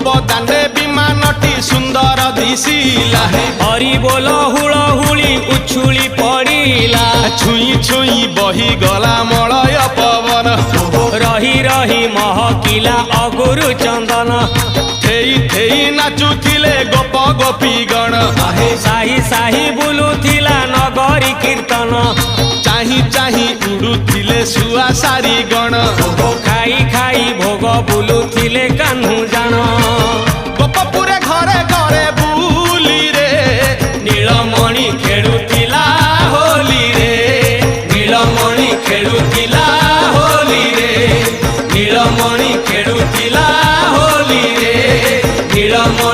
बदाने विमानटी सुंदर दिशिला हरि बोल हुलहुली उछुली पड़िला छुई छुई बही गला मलय पवन रही रही महकिला अगुरु चंदन थेई थेई नाचुथिले गोप गोपी गण साही साही बुलुथिला नगरी कीर्तन चाही चाही उड़ुथिले सुआ सारी गण खाई खाई भोग बुलुथिले कान्हू जान गोपपुरे घरे घरे बुली रे नीलमणि खेलुथिला होली रे नीलमणि खेलुथिला होली रे नीलमणि खेलुथिला होली रे नीलमणि